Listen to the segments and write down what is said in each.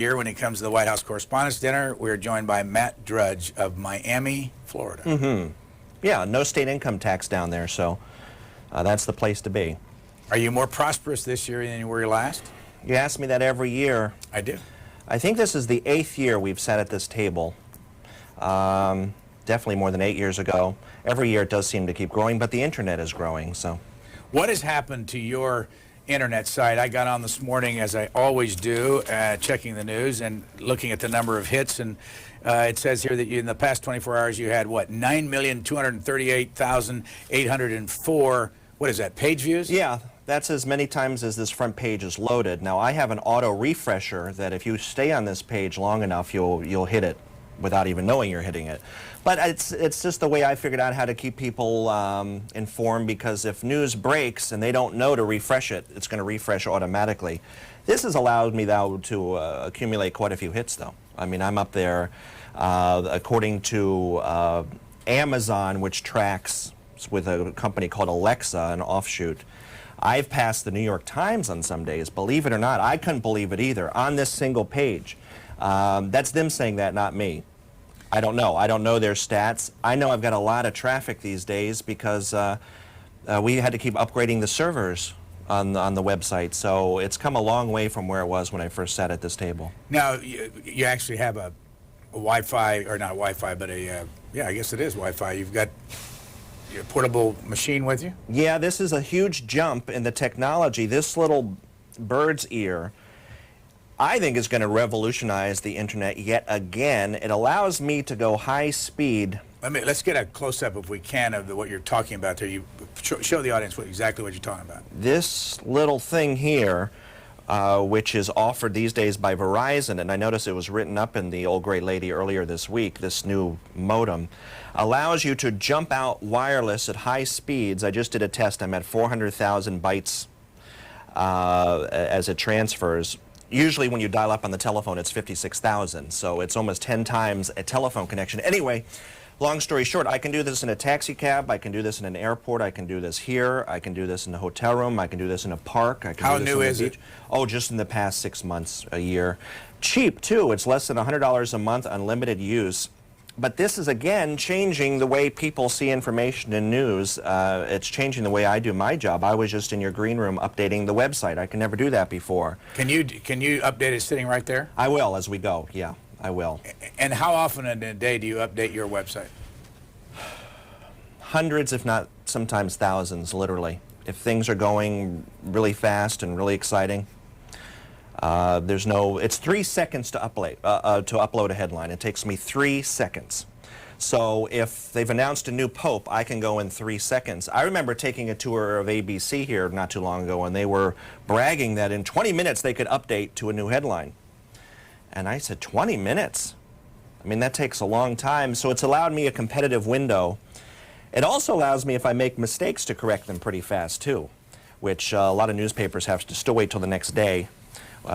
Year when it comes to the White House Correspondents' Dinner, we're joined by Matt Drudge of Miami, Florida. Yeah, no state income tax down there, so that's the place to be. Are you more prosperous this year than you were last? You ask me that every year. I do. I think this is the 8th year we've sat at this table. Definitely more than 8 years ago. Every year it does seem to keep growing, but the internet is growing, so. What has happened to your internet site? I got on this morning, as I always do, checking the news and looking at the number of hits, and it says here that in the past 24 hours you had, what, 9,238,804, what is that, page views? Yeah, that's as many times as this front page is loaded. Now, I have an auto refresher that if you stay on this page long enough, you'll hit it without even knowing you're hitting it. But it's just the way I figured out how to keep people informed, because if news breaks and they don't know to refresh it, it's going to refresh automatically. This has allowed me, though, to accumulate quite a few hits, though. I mean, I'm up there, according to Amazon, which tracks with a company called Alexa, an offshoot. I've passed the New York Times on some days, believe it or not. I couldn't believe it either, on this single page. That's them saying that, not me. I don't know. I don't know their stats. I know I've got a lot of traffic these days because we had to keep upgrading the servers on the website. So it's come a long way from where it was when I first sat at this table. Now, you actually have a Wi-Fi, or not Wi-Fi, but yeah, I guess it is Wi-Fi. You've got your portable machine with you? Yeah, this is a huge jump in the technology. This little bird's ear, I think, is going to revolutionize the internet yet again. It allows me to go high speed. Let's get a close-up, if we can, of what you're talking about there. You show the audience exactly what you're talking about. This little thing here, which is offered these days by Verizon, and I noticed it was written up in the Old Gray Lady earlier this week, this new modem, allows you to jump out wireless at high speeds. I just did a test. I'm at 400,000 bytes as it transfers. Usually when you dial up on the telephone, it's 56,000, so it's almost 10 times a telephone connection. Anyway, long story short, I can do this in a taxi cab, I can do this in an airport, I can do this here, I can do this in a hotel room, I can do this in a park, I can How do this new on is the beach. it? Oh, just in the past 6 months, a year. Cheap, too. It's less than $100 a month, unlimited use. But this is, again, changing the way people see information and news. It's changing the way I do my job. I was just in your green room updating the website. I can never do that before. Can you update it sitting right there? I will as we go, yeah, I will. And how often in a day do you update your website? Hundreds, if not sometimes thousands, literally. If things are going really fast and really exciting. It's 3 seconds to upload a headline. It takes me 3 seconds. So if they've announced a new pope, I can go in 3 seconds. I remember taking a tour of ABC here not too long ago, and they were bragging that in 20 minutes they could update to a new headline. And I said, 20 minutes? I mean, that takes a long time. So it's allowed me a competitive window. It also allows me, if I make mistakes, to correct them pretty fast, too, which a lot of newspapers have to still wait till the next day.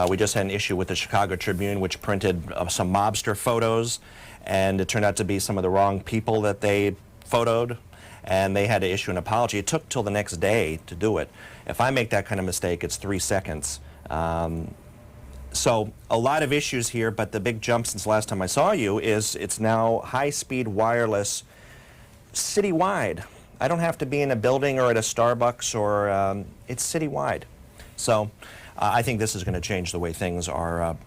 We just had an issue with the Chicago Tribune, which printed some mobster photos, and it turned out to be some of the wrong people that they photoed, and they had to issue an apology. It took till the next day to do it. If I make that kind of mistake, it's 3 seconds. So a lot of issues here, but the big jump since last time I saw you is it's now high-speed wireless citywide. I don't have to be in a building or at a Starbucks, or it's citywide. So I think this is going to change the way things are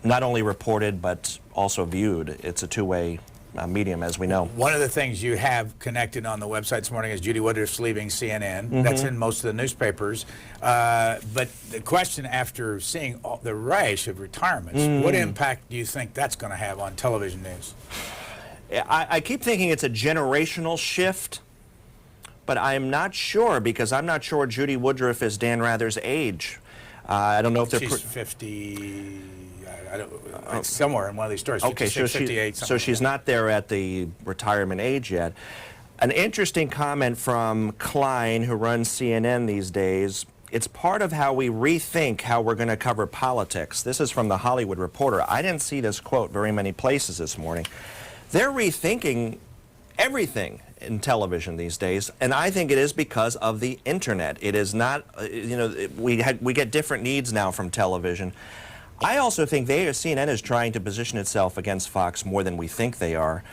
not only reported but also viewed. It's a two-way medium, as we know. One of the things you have connected on the website this morning is Judy Woodruff's leaving CNN. That's in most of the newspapers. But the question, after seeing the rash of retirements, what impact do you think that's going to have on television news? I keep thinking it's a generational shift, but I'm not sure, because I'm not sure Judy Woodruff is Dan Rather's age. I don't know if they're... She's 50... it's somewhere in one of these stories. Okay, 56, 58, so she's not there at the retirement age yet. An interesting comment from Klein, who runs CNN these days. It's part of how we rethink how we're going to cover politics. This is from the Hollywood Reporter. I didn't see this quote very many places this morning. They're rethinking everything in television these days, and I think it is because of the internet. It is not, we get different needs now from television. I also think CNN is trying to position itself against Fox more than we think they are.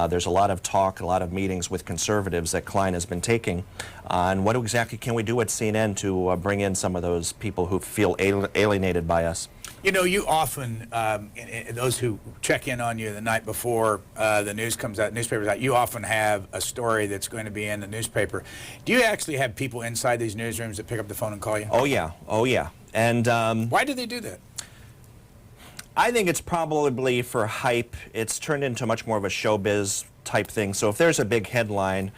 There's a lot of talk, a lot of meetings with conservatives that Klein has been taking. And what exactly can we do at CNN to bring in some of those people who feel alienated by us? You know, you often, those who check in on you the night before the news comes out, newspapers out, you often have a story that's going to be in the newspaper. Do you actually have people inside these newsrooms that pick up the phone and call you? Oh, yeah. Oh, yeah. And why do they do that? I think it's probably for hype. It's turned into much more of a showbiz type thing. So if there's a big headline,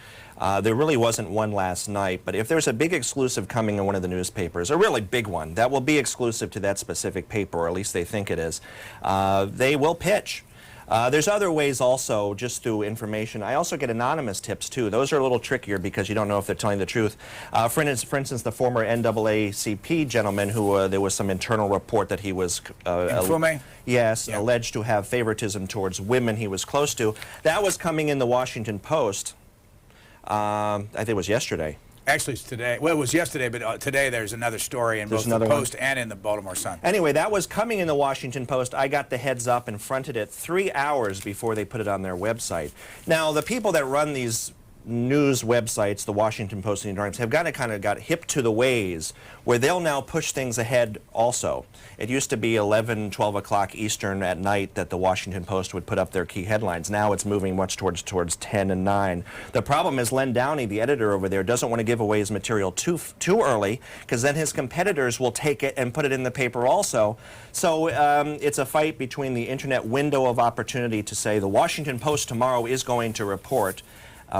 there really wasn't one last night, but if there's a big exclusive coming in one of the newspapers, a really big one, that will be exclusive to that specific paper, or at least they think it is, they will pitch. There's other ways also, just through information. I also get anonymous tips, too. Those are a little trickier because you don't know if they're telling the truth. For instance, the former NAACP gentleman who there was some internal report that he was yes, yeah, alleged to have favoritism towards women he was close to. That was coming in the Washington Post. I think it was yesterday. Actually, it's today. Well, it was yesterday, but today there's another story in both the Post and in the Baltimore Sun. Anyway, that was coming in the Washington Post. I got the heads up and fronted it 3 hours before they put it on their website. Now, the people that run these news websites, the Washington Post and the New York Times, have kind of got hip to the ways where they'll now push things ahead also. It used to be 11, 12 o'clock Eastern at night that the Washington Post would put up their key headlines. Now it's moving much towards 10 and 9. The problem is Len Downey, the editor over there, doesn't want to give away his material too early, because then his competitors will take it and put it in the paper also. So it's a fight between the internet window of opportunity to say the Washington Post tomorrow is going to report,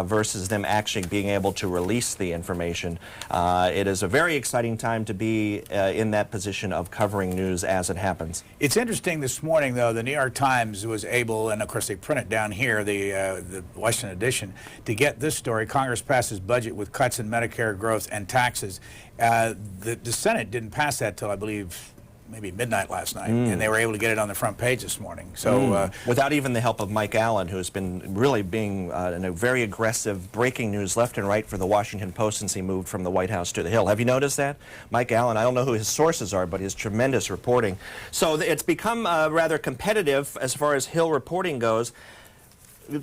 versus them actually being able to release the information. It is a very exciting time to be in that position of covering news as it happens. It's interesting this morning, though, the New York Times was able, and of course they print it down here, the Washington edition, to get this story. Congress passes budget with cuts in Medicare growth and taxes. The Senate didn't pass that till, I believe, maybe midnight last night, and they were able to get it on the front page this morning. So without even the help of Mike Allen, who's been really being in a very aggressive breaking news left and right for the Washington Post since he moved from the White House to the Hill. Have you noticed that? Mike Allen, I don't know who his sources are, but his tremendous reporting. So it's become rather competitive as far as Hill reporting goes.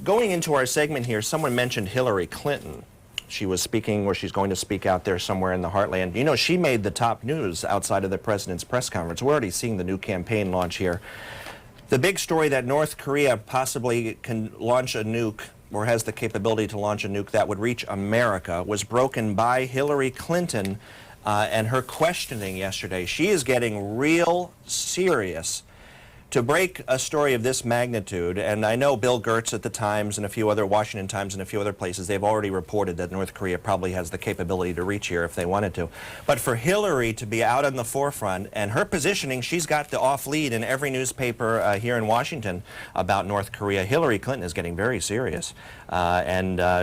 Going into our segment here, someone mentioned Hillary Clinton. She was speaking, or she's going to speak out there somewhere in the heartland. You know, she made the top news outside of the president's press conference. We're already seeing the new campaign launch here. The big story that North Korea possibly can launch a nuke, or has the capability to launch a nuke that would reach America, was broken by Hillary Clinton and her questioning yesterday. She is getting real serious. To break a story of this magnitude, and I know Bill Gertz at the Times and a few other, Washington Times and a few other places, they've already reported that North Korea probably has the capability to reach here if they wanted to. But for Hillary to be out in the forefront, and her positioning, she's got the off lead in every newspaper here in Washington about North Korea. Hillary Clinton is getting very serious.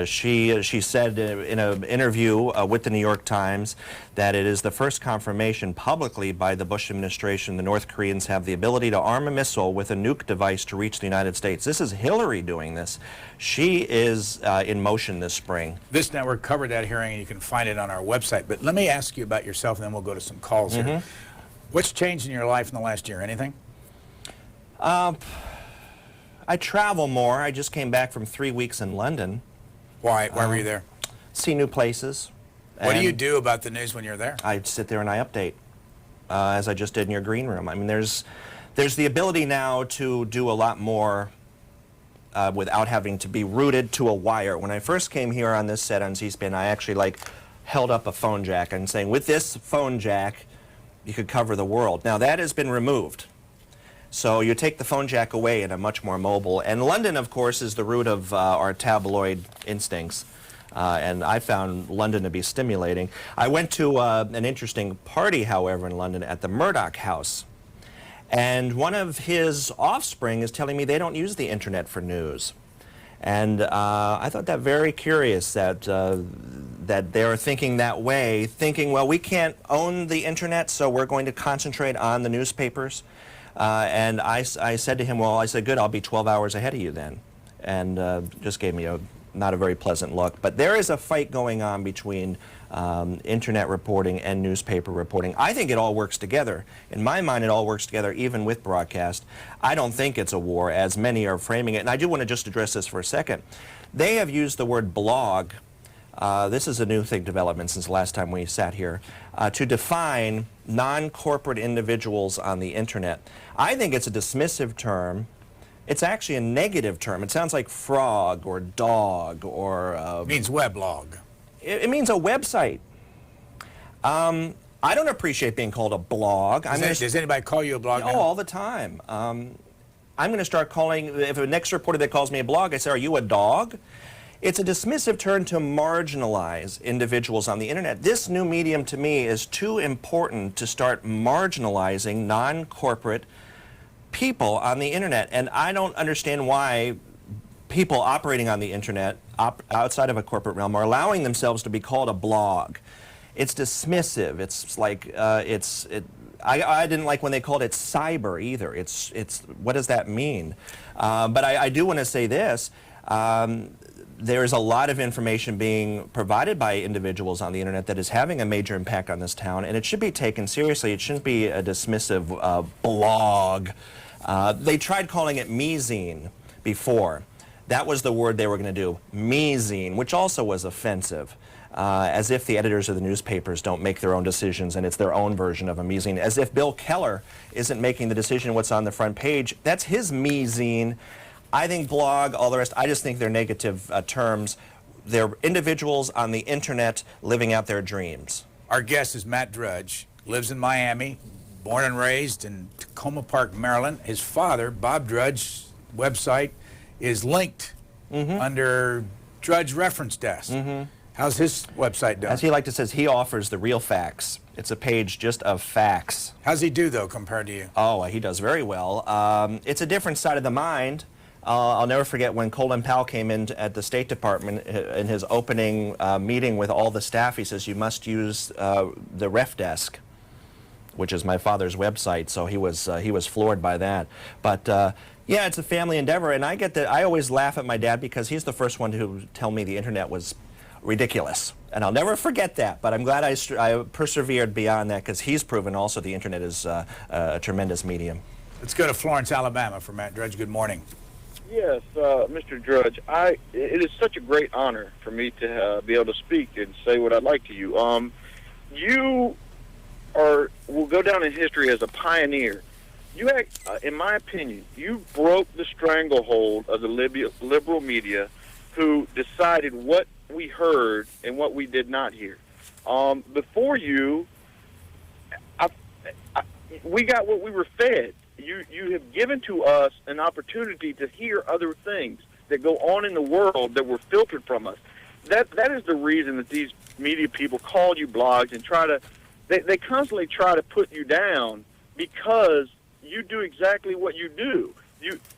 She said in an interview with the New York Times that it is the first confirmation publicly by the Bush administration the North Koreans have the ability to arm a missile with a nuke device to reach the United States. This is Hillary doing this. She is in motion this spring. This network covered that hearing, and you can find it on our website. But let me ask you about yourself, and then we'll go to some calls here. What's changed in your life in the last year? Anything? I travel more. I just came back from 3 weeks in London. Why were you there? See new places. What do you do about the news when you're there? I sit there and I update, as I just did in your green room. I mean, there's the ability now to do a lot more without having to be rooted to a wire. When I first came here on this set on C-SPAN, I actually held up a phone jack and saying, with this phone jack, you could cover the world. Now that has been removed. So you take the phone jack away and are much more mobile. And London, of course, is the root of our tabloid instincts. And I found London to be stimulating. I went to an interesting party, however, in London at the Murdoch House. And one of his offspring is telling me they don't use the internet for news. And I thought that very curious that that they're thinking that way, thinking, well, we can't own the internet, so we're going to concentrate on the newspapers. And I said to him, well, I said, good, I'll be 12 hours ahead of you then. And just gave me a not a very pleasant look. But there is a fight going on between internet reporting and newspaper reporting. I think it all works together. In my mind, it all works together, even with broadcast. I don't think it's a war, as many are framing it. And I do want to just address this for a second. They have used the word blog. This is a new thing development since the last time we sat here, to define non-corporate individuals on the internet. I think it's a dismissive term. It's actually a negative term. It sounds like frog or dog or... It means weblog. It means a website. I don't appreciate being called a blog. Does anybody call you a blog now? Oh, all the time. I'm going to start calling, if a next reporter that calls me a blog, I say, are you a dog? It's a dismissive term to marginalize individuals on the internet. This new medium to me is too important to start marginalizing non-corporate people on the internet. And I don't understand why people operating on the internet outside of a corporate realm are allowing themselves to be called a blog. It's dismissive. It's like, I didn't like when they called it cyber either. What does that mean? But I do want to say this. There's a lot of information being provided by individuals on the internet that is having a major impact on this town, and it should be taken seriously. It shouldn't be a dismissive blog. They tried calling it me-zine before. That was the word they were going to do, me-zine, which also was offensive. As if the editors of the newspapers don't make their own decisions and it's their own version of a me-zine. As if Bill Keller isn't making the decision what's on the front page. That's his me-zine. I think blog, all the rest, I just think they're negative terms. They're individuals on the internet living out their dreams. Our guest is Matt Drudge, lives in Miami, born and raised in Tacoma Park, Maryland. His father, Bob Drudge's website is linked under Drudge Reference Desk. How's his website done? As he likes to say, he offers the real facts. It's a page just of facts. How's he do, though, compared to you? Oh, he does very well. It's a different side of the mind. I'll never forget when Colin Powell came in at the State Department in his opening meeting with all the staff. He says, you must use the Ref Desk, which is my father's website, so he was floored by that. But yeah, it's a family endeavor, and I get that. I always laugh at my dad because he's the first one to tell me the internet was ridiculous, and I'll never forget that. But I'm glad I persevered beyond that because he's proven also the internet is a tremendous medium. Let's go to Florence, Alabama for Matt Drudge. Good morning. Yes, Mr. Drudge, it is such a great honor for me to be able to speak and say what I'd like to you. You will go down in history as a pioneer. You, in my opinion, you broke the stranglehold of the liberal media who decided what we heard and what we did not hear. Before you, we got what we were fed. You have given to us an opportunity to hear other things that go on in the world that were filtered from us. That is the reason that these media people call you blogs and they constantly try to put you down because you do exactly what you do.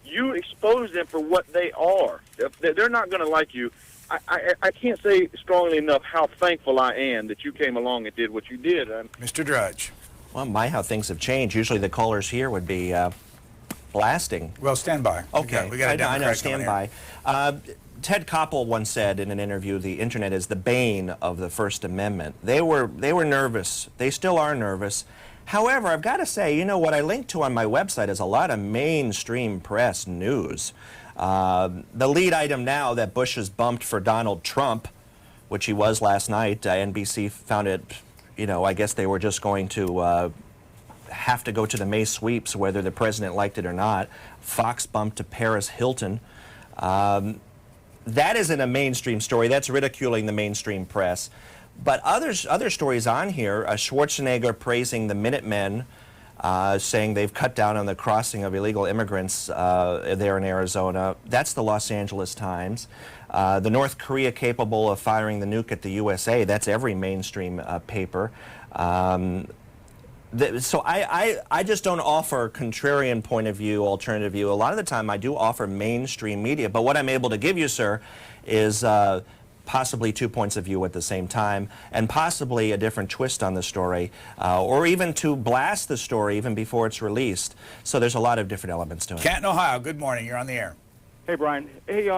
You expose them for what they are. They're not going to like you. I can't say strongly enough how thankful I am that you came along and did what you did. Mr. Drudge. Well, how things have changed. Usually the callers here would be blasting. Well, stand by. Okay, we got a I know, stand by. Ted Koppel once said in an interview, the internet is the bane of the First Amendment. They were nervous. They still are nervous. However, I've got to say, you know, what I link to on my website is a lot of mainstream press news. The lead item now that Bush is bumped for Donald Trump, which he was last night, NBC found it, you know, I guess they were just going to have to go to the May sweeps whether the president liked it or not. Fox bumped to Paris Hilton. That isn't a mainstream story. That's ridiculing the mainstream press. But other stories on here, Schwarzenegger praising the Minutemen, saying they've cut down on the crossing of illegal immigrants there in Arizona. That's the Los Angeles Times. The North Korea capable of firing the nuke at the USA. That's every mainstream paper. So I just don't offer contrarian point of view, alternative view. A lot of the time I do offer mainstream media, but what I'm able to give you, sir, is possibly two points of view at the same time, and possibly a different twist on the story, or even to blast the story even before it's released. So there's a lot of different elements to it. Canton, Ohio, good morning. You're on the air. Hey, Brian. Hey,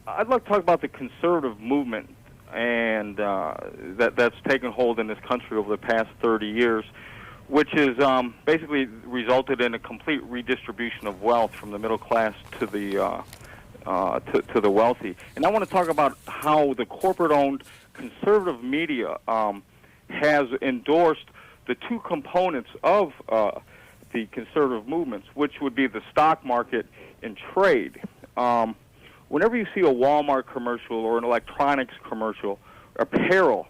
I'd like to talk about the conservative movement and that's taken hold in this country over the past 30 years, which has basically resulted in a complete redistribution of wealth from the middle class to the wealthy. And I want to talk about how the corporate-owned conservative media has endorsed the two components of the conservative movements, which would be the stock market and trade. Whenever you see a Walmart commercial or an electronics commercial, apparel,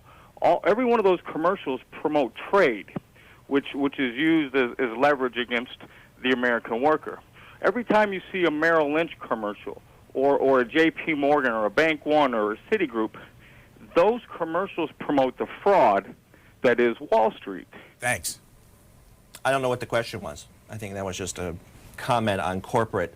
every one of those commercials promote trade, which is used as leverage against the American worker. Every time you see a Merrill Lynch commercial or a J.P. Morgan or a Bank One or a Citigroup, those commercials promote the fraud that is Wall Street. Thanks. I don't know what the question was. I think that was just a comment on corporate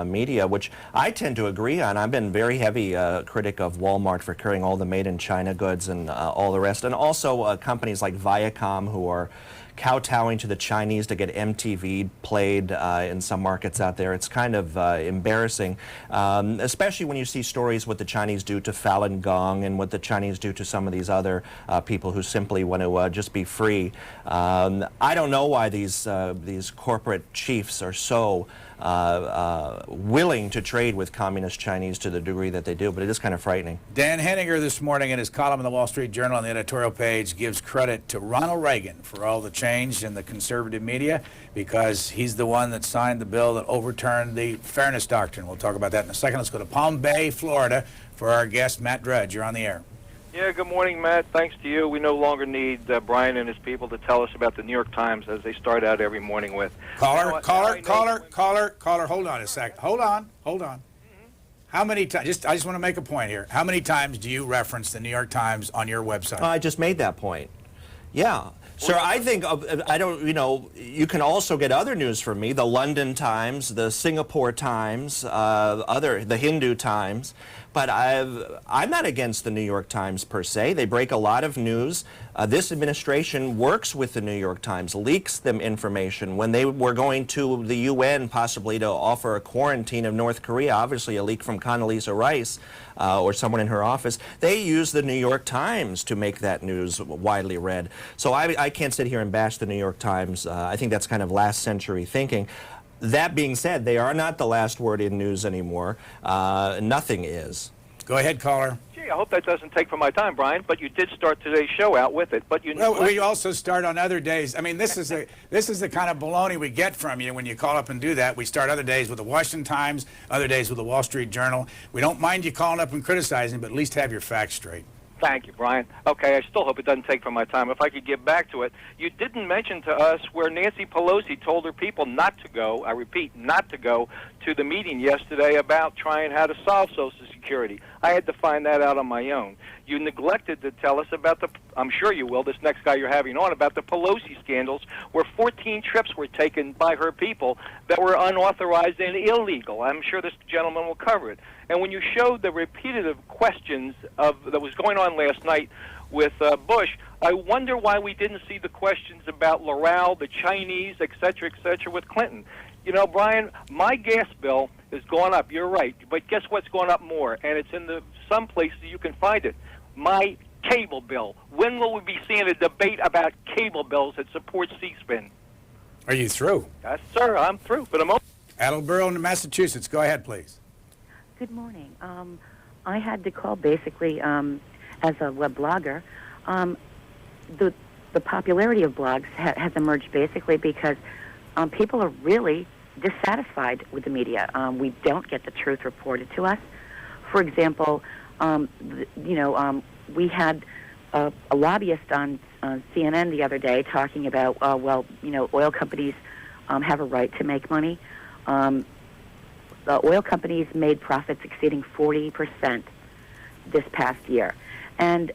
media, which I tend to agree on. I've been very heavy critic of Walmart for carrying all the made-in-China goods and all the rest, and also companies like Viacom who are kowtowing to the Chinese to get MTV played in some markets out there. It's kind of embarrassing, especially when you see stories what the Chinese do to Falun Gong and what the Chinese do to some of these other people who simply want to just be free. I don't know why these corporate chiefs are so willing to trade with communist Chinese to the degree that they do, but it is kind of frightening. Dan Henninger this morning in his column in the Wall Street Journal on the editorial page gives credit to Ronald Reagan for all the change in the conservative media because he's the one that signed the bill that overturned the fairness doctrine. We'll talk about that in a second. Let's go to Palm Bay, Florida for our guest, Matt Drudge. You're on the air. Yeah, good morning, Matt. Thanks to you. We no longer need Brian and his people to tell us about the New York Times as they start out every morning with. Caller, hold on a second. Hold on. How many times, I just want to make a point here. How many times do you reference the New York Times on your website? I just made that point. Yeah. Sir, I think, you can also get other news from me, the London Times, the Singapore Times, the Hindu Times, but I'm not against the New York Times per se. They break a lot of news. This administration works with the New York Times, leaks them information. When they were going to the UN possibly to offer a quarantine of North Korea, obviously a leak from Condoleezza Rice or someone in her office, they used the New York Times to make that news widely read. So I can't sit here and bash the New York Times. I think that's kind of last century thinking. That being said, they are not the last word in news anymore. Nothing is. Go ahead, caller. Gee, I hope that doesn't take from my time, Brian, but you did start today's show out with it. But well, we also start on other days. I mean, this is the kind of baloney we get from you when you call up and do that. We start other days with the Washington Times, other days with the Wall Street Journal. We don't mind you calling up and criticizing, but at least have your facts straight. Thank you, Brian. Okay, I still hope it doesn't take from my time. If I could get back to it, you didn't mention to us where Nancy Pelosi told her people not to go, I repeat, not to go to the meeting yesterday about trying how to solve Social Security. I had to find that out on my own. You neglected to tell us about I'm sure you will, this next guy you're having on, about the Pelosi scandals where 14 trips were taken by her people that were unauthorized and illegal. I'm sure this gentleman will cover it. And when you showed the repetitive questions that was going on last night with Bush, I wonder why we didn't see the questions about Laval, the Chinese, et cetera, with Clinton. You know, Brian, my gas bill is going up. You're right. But guess what's going up more? And it's in some places you can find it. My cable bill. When will we be seeing a debate about cable bills that support C-SPAN? Are you through? Yes, sir. I'm through for the moment. Attleboro, Massachusetts. Go ahead, please. Good morning. I had to call basically as a web blogger. The popularity of blogs has emerged basically because people are really dissatisfied with the media. We don't get the truth reported to us. For example, we had a lobbyist on CNN the other day talking about, oil companies have a right to make money. The oil companies made profits exceeding 40% this past year. And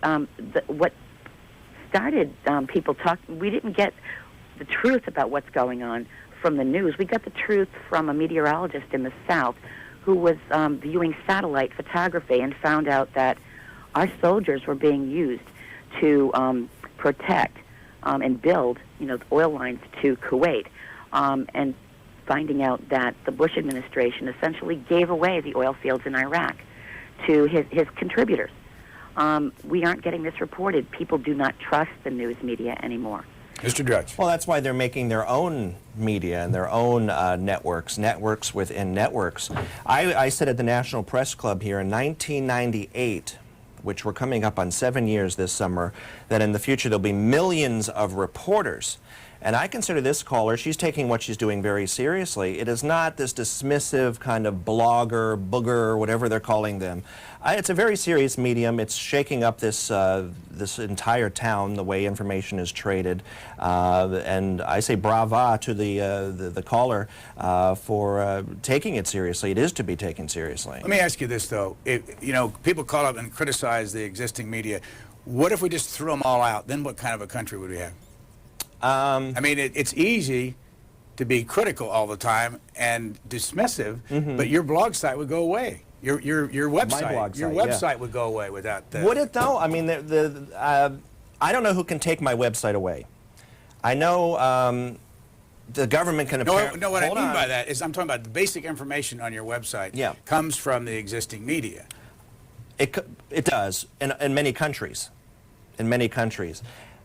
what started people talking, we didn't get the truth about what's going on from the news. We got the truth from a meteorologist in the South who was viewing satellite photography and found out that our soldiers were being used to protect and build, the oil lines to Kuwait, and finding out that the Bush administration essentially gave away the oil fields in Iraq to his contributors. We aren't getting this reported. People do not trust the news media anymore. Mr. Drudge. Well, that's why they're making their own media and their own networks within networks. I said at the National Press Club here in 1998, which we're coming up on 7 years this summer, that in the future there'll be millions of reporters. And I consider this caller, she's taking what she's doing very seriously. It is not this dismissive kind of blogger, booger, whatever they're calling them. It's a very serious medium. It's shaking up this entire town, the way information is traded. And I say brava to the caller for taking it seriously. It is to be taken seriously. Let me ask you this, though. People call up and criticize the existing media. What if we just threw them all out? Then what kind of a country would we have? I mean, it's easy to be critical all the time and dismissive, but your blog site would go away. Your website would go away without that. Would it though? I mean, I don't know who can take my website away. I know the government can. No, what I mean by that is I'm talking about the basic information on your website. Yeah. Comes from the existing media. It does in many countries. In many countries.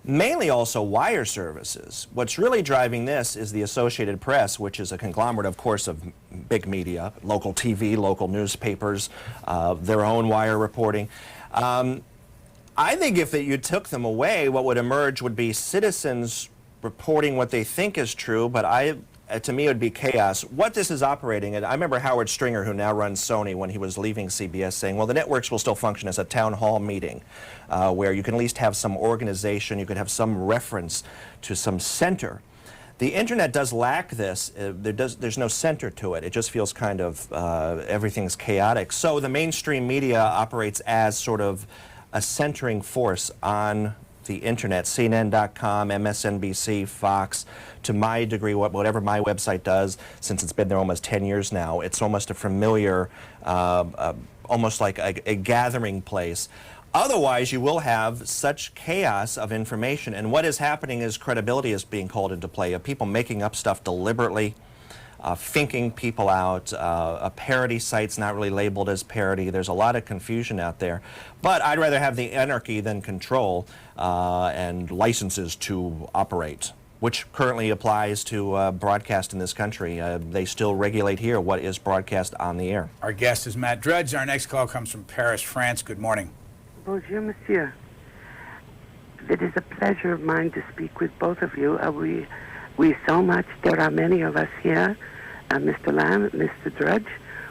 Mainly also wire services. What's really driving this is the Associated Press, which is a conglomerate, of course, of big media, local TV, local newspapers, their own wire reporting. I think if you took them away, what would emerge would be citizens reporting what they think is true, but to me it would be chaos. What this is operating at, I remember Howard Stringer, who now runs Sony, when he was leaving CBS, saying, well, the networks will still function as a town hall meeting where you can at least have some organization, you could have some reference to some center. The internet does lack this. There's no center to it. It just feels kind of everything's chaotic. So the mainstream media operates as sort of a centering force on the internet, CNN.com, MSNBC, Fox. To my degree, whatever my website does, since it's been there almost 10 years now, it's almost a familiar, almost like a gathering place. Otherwise, you will have such chaos of information, and what is happening is credibility is being called into play, of people making up stuff deliberately, finking people out, a parody site's not really labeled as parody. There's a lot of confusion out there. But I'd rather have the anarchy than control and licenses to operate, which currently applies to broadcast in this country. They still regulate here what is broadcast on the air. Our guest is Matt Drudge. Our next call comes from Paris, France. Good morning. Bonjour, monsieur. It is a pleasure of mine to speak with both of you. We so much, there are many of us here, Mr. Lamb, Mr. Drudge,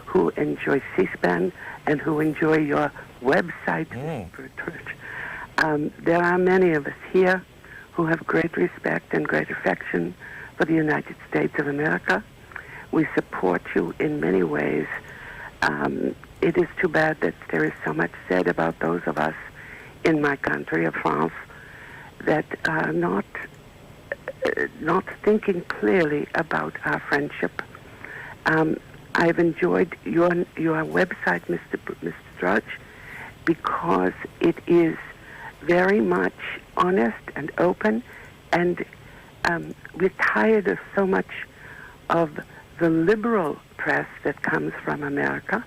who enjoy C-SPAN and who enjoy your website, Mr. Drudge. There are many of us here who have great respect and great affection for the United States of America. We support you in many ways. It is too bad that there is so much said about those of us in my country of France that are not thinking clearly about our friendship. I've enjoyed your website, Mr. Drudge, because it is very much honest and open, and we're tired of so much of the liberal press that comes from America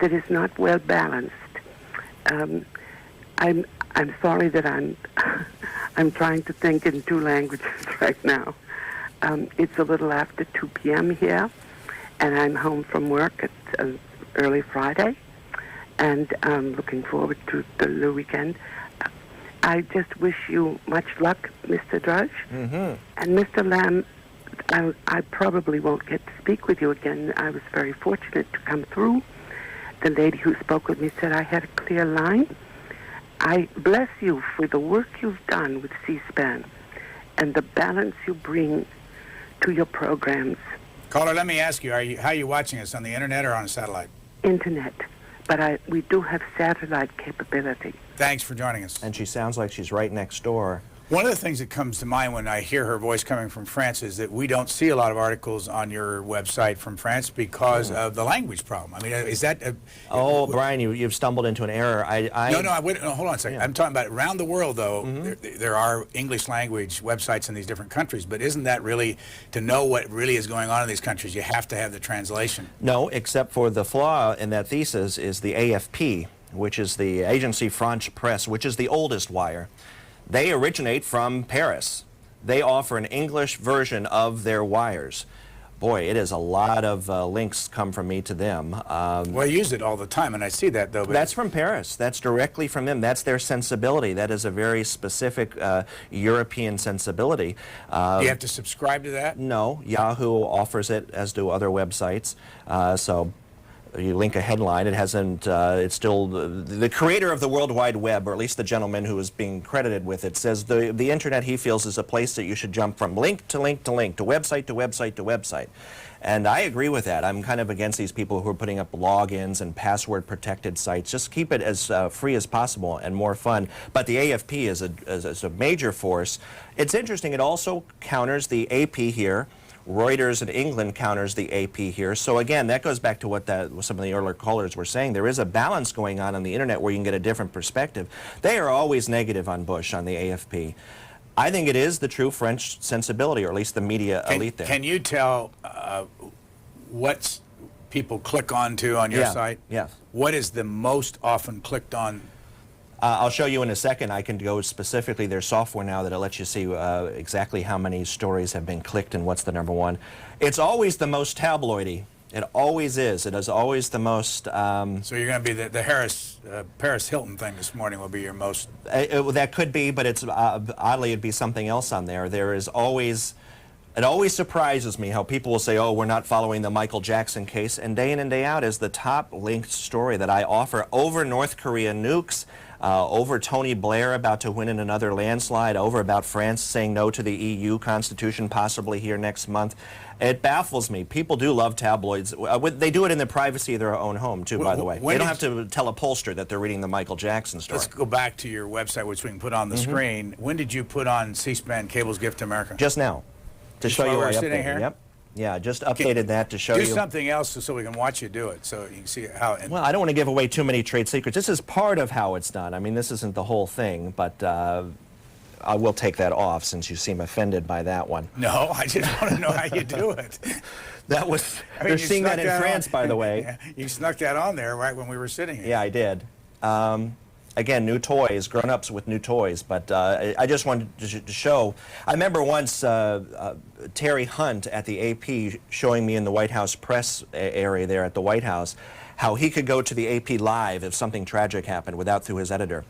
that is not well balanced. I'm sorry that I'm trying to think in two languages right now. It's a little after 2 p.m. here, and I'm home from work. It's early Friday, and I'm looking forward to the weekend. I just wish you much luck, Mr. Drudge. And Mr. Lamb, I probably won't get to speak with you again. I was very fortunate to come through. The lady who spoke with me said I had a clear line. I bless you for the work you've done with C-SPAN and the balance you bring to your programs. Caller, let me ask you, how are you watching us, on the internet or on a satellite? Internet, but we do have satellite capability. Thanks for joining us. And she sounds like she's right next door. One of the things that comes to mind when I hear her voice coming from France is that we don't see a lot of articles on your website from France because of the language problem. I mean, is that... Oh, Brian, you've stumbled into an error. No, hold on a second. I'm talking about around the world, though, there are English language websites in these different countries, but isn't that really, to know what really is going on in these countries, you have to have the translation? No, except for the flaw in that thesis is the AFP, which is the Agence France Presse, which is the oldest wire. They originate from Paris. They offer an English version of their wires. Boy, it is a lot of links come from me to them. Well, I use it all the time, and I see that, though. But that's from Paris. That's directly from them. That's their sensibility. That is a very specific European sensibility. Do you have to subscribe to that? No. Yahoo offers it, as do other websites. So you link a headline, it hasn't, it's still, the creator of the World Wide Web, or at least the gentleman who is being credited with it, says the internet, he feels, is a place that you should jump from link to link to link, to website to website to website. And I agree with that. I'm kind of against these people who are putting up logins and password protected sites. Just keep it as free as possible and more fun. But the AFP is a major force. It's interesting, it also counters the AP here. Reuters in England counters the AP here. So again, that goes back to what some of the earlier callers were saying. There is a balance going on the internet where you can get a different perspective. They are always negative on Bush, on the AFP. I think it is the true French sensibility, or at least the media elite there. Can you tell what people click onto on your site? Yes. What is the most often clicked on? I'll show you in a second. I can go specifically, there's software now that lets you see exactly how many stories have been clicked and what's the number one. It's always the most tabloidy. It always is. It is always the most... So you're going to be the Paris Hilton thing this morning will be your most... that could be, but it's oddly it'd be something else on there. There is always... It always surprises me how people will say, oh, we're not following the Michael Jackson case, and day in and day out is the top linked story that I offer over North Korea nukes, over Tony Blair about to win in another landslide, over about France saying no to the EU constitution possibly here next month. It baffles me. People do love tabloids. They do it in the privacy of their own home, too, by the way. They don't have to tell a pollster that they're reading the Michael Jackson story. Let's go back to your website, which we can put on the screen. When did you put on C-SPAN Cable's Gift to America? Just now. To show you where I updated. Here? Yep. Yeah, just updated that to show you. Do something else so we can watch you do it, so you can see how... Well, I don't want to give away too many trade secrets. This is part of how it's done. I mean, this isn't the whole thing, but I will take that off since you seem offended by that one. No, I just want to know how you do it. That was... They're seeing that in France, by the way. Yeah, you snuck that on there right when we were sitting here. Yeah, I did. Again, new toys, grown-ups with new toys, but I just wanted to show. I remember once Terry Hunt at the AP showing me in the White House press area there at the White House how he could go to the AP live if something tragic happened through his editor.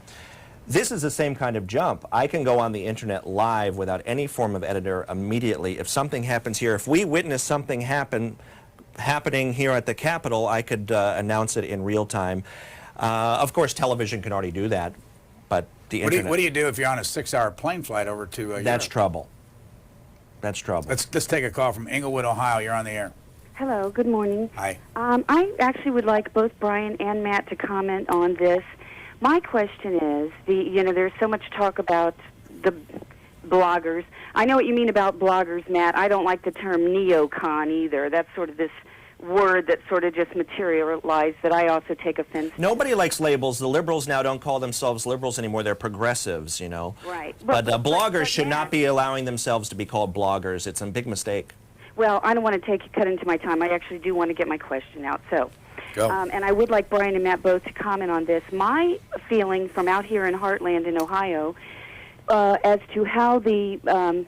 This is the same kind of jump. I can go on the internet live without any form of editor immediately. If something happens here, if we witness something happening here at the Capitol, I could announce it in real time. Of course, television can already do that, but the internet... What do you do if you're on a 6-hour plane flight over to Europe? That's trouble. That's trouble. Let's take a call from Englewood, Ohio. You're on the air. Hello, good morning. Hi. I actually would like both Brian and Matt to comment on this. My question is, there's so much talk about the bloggers. I know what you mean about bloggers, Matt. I don't like the term neocon either. That's sort of this word that sort of just materialized that I also take offense to. Nobody likes labels. The liberals now don't call themselves liberals anymore. They're progressives, you know. Right. But bloggers should not be allowing themselves to be called bloggers. It's a big mistake. Well, I don't want to cut into my time. I actually do want to get my question out. So, go. And I would like Brian and Matt both to comment on this. My feeling from out here in Heartland in Ohio as to how the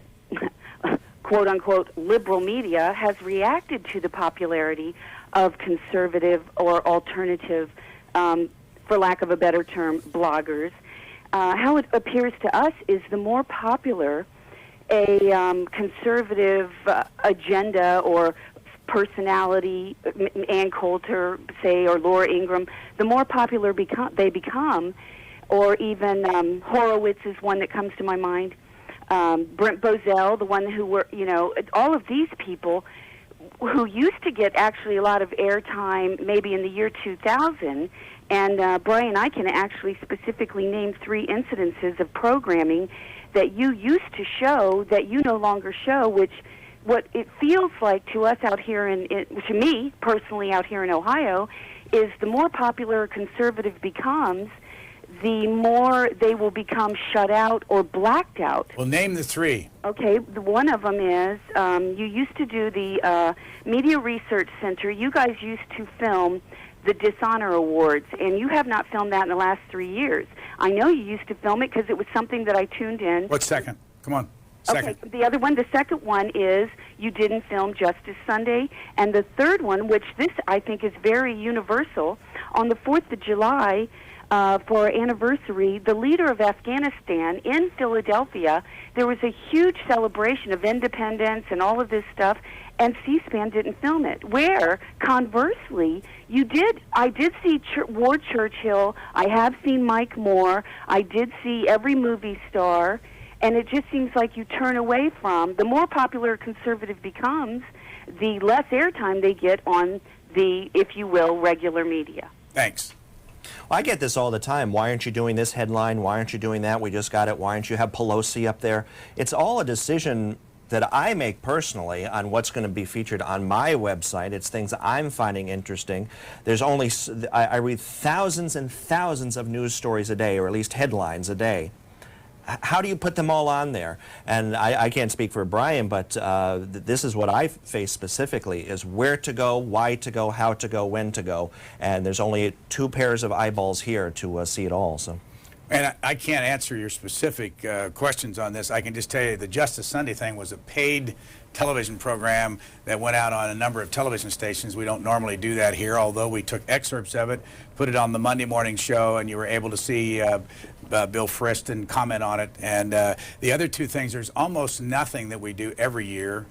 quote-unquote liberal media has reacted to the popularity of conservative or alternative, for lack of a better term, bloggers. How it appears to us is the more popular a conservative agenda or personality, Ann Coulter, say, or Laura Ingraham, the more popular they become, or even Horowitz is one that comes to my mind. Brent Bozell, the one who were, all of these people who used to get actually a lot of airtime maybe in the year 2000, and Brian, I can actually specifically name 3 incidences of programming that you used to show that you no longer show, which what it feels like to us out here to me personally out here in Ohio, is the more popular a conservative becomes, the more they will become shut out or blacked out. Well, name the three. Okay, one of them is you used to do the Media Research Center. You guys used to film the Dishonor Awards, and you have not filmed that in the last 3 years. I know you used to film it because it was something that I tuned in. What's second? Come on. Second. Okay, the other one, the second one is you didn't film Justice Sunday. And the third one, which this I think is very universal, on the 4th of July, for our anniversary, the leader of Afghanistan in Philadelphia, there was a huge celebration of independence and all of this stuff, and C-SPAN didn't film it. Where, conversely, I did see Ward Churchill, I have seen Mike Moore, I did see every movie star, and it just seems like you turn away from, the more popular a conservative becomes, the less airtime they get on the, if you will, regular media. Thanks. Well, I get this all the time. Why aren't you doing this headline? Why aren't you doing that? We just got it. Why aren't you have Pelosi up there? It's all a decision that I make personally on what's going to be featured on my website. It's things I'm finding interesting. There's only, I read thousands and thousands of news stories a day, or at least headlines a day. How do you put them all on there? And I can't speak for Brian, but this is what I face specifically, is where to go, why to go, how to go, when to go. And there's only 2 pairs of eyeballs here to see it all. So. And I can't answer your specific questions on this. I can just tell you the Justice Sunday thing was a paid television program that went out on a number of television stations. We don't normally do that here, although we took excerpts of it, put it on the Monday morning show, and you were able to see Bill Friston comment on it. And the other 2 things, there's almost nothing that we do every year.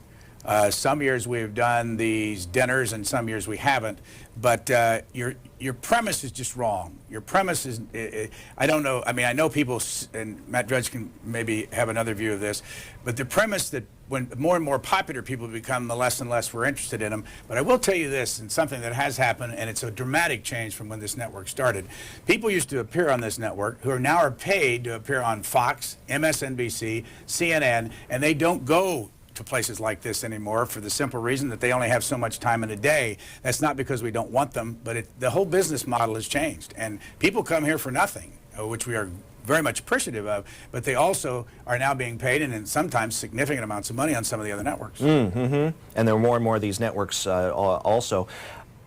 Some years we've done these dinners, and some years we haven't. But your premise is just wrong. Your premise is, I don't know, I mean, I know people, and Matt Drudge can maybe have another view of this, but the premise that when more and more popular people become, the less and less we're interested in them. But I will tell you this, and something that has happened, and it's a dramatic change from when this network started. People used to appear on this network who now are paid to appear on Fox, MSNBC, CNN, and they don't go to places like this anymore for the simple reason that they only have so much time in a day. That's not because we don't want them, but the whole business model has changed. And people come here for nothing, which we are very much appreciative of, but they also are now being paid, and in sometimes significant amounts of money on some of the other networks. And there are more and more of these networks also.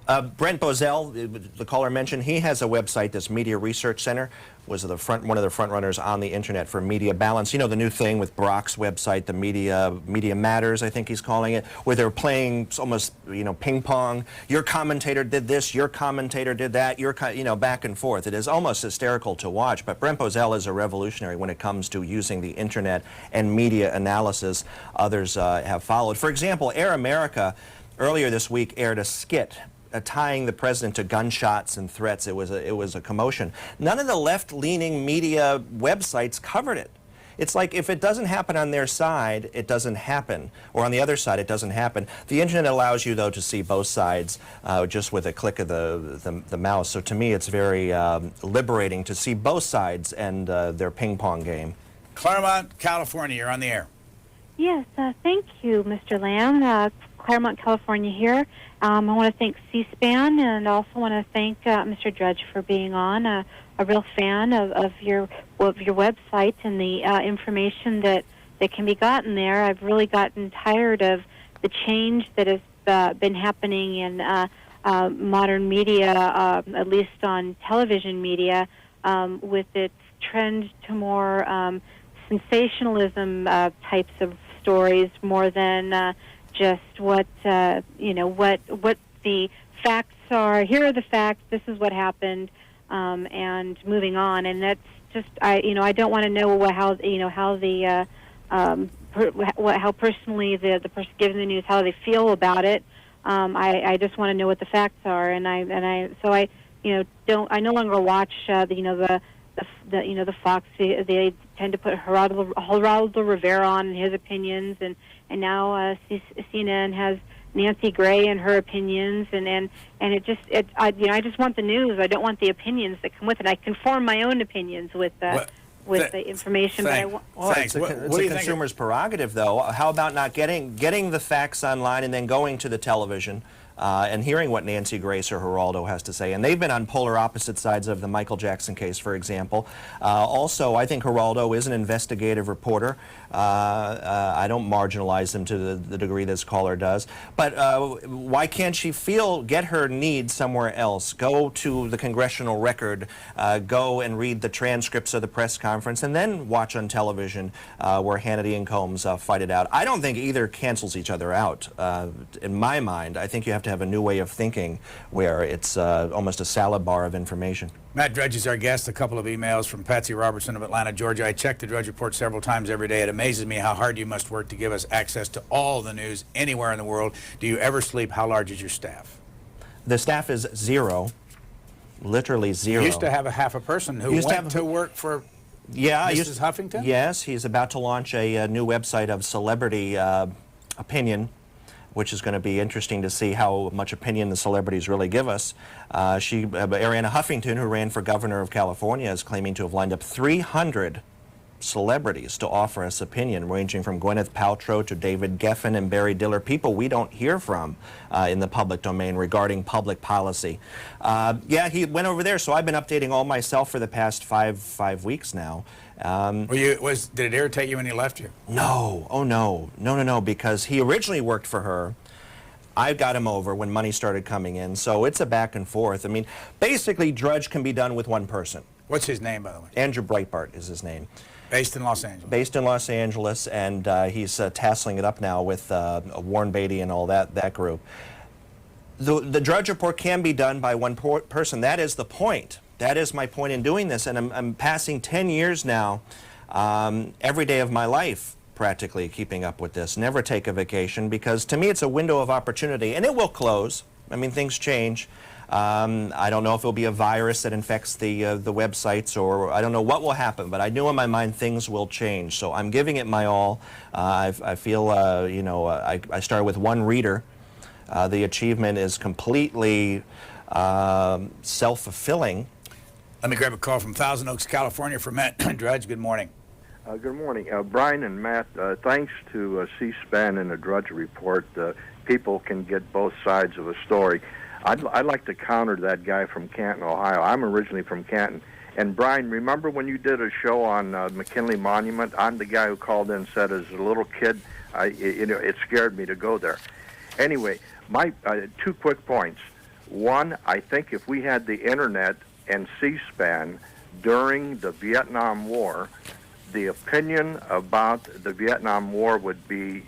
Brent Bozell, the caller mentioned, he has a website, this Media Research Center, was one of the front runners on the internet for media balance. You know, the new thing with Brock's website, the Media Matters, I think he's calling it, where they're playing almost, you know, ping pong. Your commentator did this, your commentator did that, you know, back and forth. It is almost hysterical to watch, but Brent Bozell is a revolutionary when it comes to using the internet and media analysis. Others have followed. For example, Air America earlier this week aired a skit tying the president to gunshots and threats. It was a commotion. None of the left-leaning media websites covered it. It's like if it doesn't happen on their side, it doesn't happen, or on the other side, it doesn't happen. The internet allows you, though, to see both sides just with a click of the mouse. So to me, it's very liberating to see both sides and their ping-pong game. Claremont, California, you're on the air. Yes, thank you, Mr. Lamb. Claremont, California here. I want to thank C-SPAN, and also want to thank Mr. Drudge for being on. A real fan of your website and the information that can be gotten there. I've really gotten tired of the change that has been happening in modern media, at least on television media, with its trend to more sensationalism types of stories, more than just what what the facts are. Here are the facts. This is what happened, and moving on. And that's just I don't want to know how personally the person giving the news, how they feel about it. I just want to know what the facts are, and I no longer watch the Fox. They tend to put Geraldo Rivera on and his opinions, and now CNN has Nancy Gray and her opinions, and I just want the news. I don't want the opinions that come with it. I can form my own opinions with with the information. Well, thanks. It's a consumer's prerogative, though. How about not getting the facts online and then going to the television and hearing what Nancy Grace or Geraldo has to say? And they've been on polar opposite sides of the Michael Jackson case, for example. Also, I think Geraldo is an investigative reporter. I don't marginalize him to the degree this caller does. But why can't she get her needs somewhere else? Go to the Congressional Record, go and read the transcripts of the press conference, and then watch on television where Hannity and Combs fight it out. I don't think either cancels each other out. In my mind, I think you have to have a new way of thinking where it's almost a salad bar of information. Matt Drudge is our guest. A couple of emails from Patsy Robertson of Atlanta, Georgia. I check the Drudge Report several times every day. It amazes me how hard you must work to give us access to all the news anywhere in the world. Do you ever sleep? How large is your staff? The staff is zero, literally zero. You used to have a half a person who went to work for Mrs. Huffington? Yes, he's about to launch a new website of celebrity opinion, which is going to be interesting to see how much opinion the celebrities really give us. Arianna Huffington, who ran for governor of California, is claiming to have lined up 300 celebrities to offer us opinion, ranging from Gwyneth Paltrow to David Geffen and Barry Diller, people we don't hear from in the public domain regarding public policy. Yeah, he went over there, so I've been updating all myself for the past five weeks now. Did it irritate you when he left you? No. Oh, no, because he originally worked for her. I got him over when money started coming in, so it's a back and forth. I mean, basically, Drudge can be done with one person. What's his name, by the way? Andrew Breitbart is his name. Based in Los Angeles. Based in Los Angeles, and he's tasseling it up now with Warren Beatty and all that group. The Drudge Report can be done by one person. That is the point. That is my point in doing this, and I'm passing 10 years now, every day of my life, practically keeping up with this. Never take a vacation, because to me it's a window of opportunity, and it will close. I mean, things change. I don't know if it'll be a virus that infects the websites, or I don't know what will happen, but I know in my mind things will change. So I'm giving it my all. I feel, I started with one reader. The achievement is completely self-fulfilling. Let me grab a call from Thousand Oaks, California for Matt Drudge. Good morning. Good morning. Brian and Matt, thanks to C-SPAN and the Drudge Report, people can get both sides of a story. I'd like to counter that guy from Canton, Ohio. I'm originally from Canton. And Brian, remember when you did a show on McKinley Monument? I'm the guy who called in and said, as a little kid, it scared me to go there. Anyway, my 2 quick points. One, I think if we had the Internet and C-SPAN during the Vietnam War, the opinion about the Vietnam War would be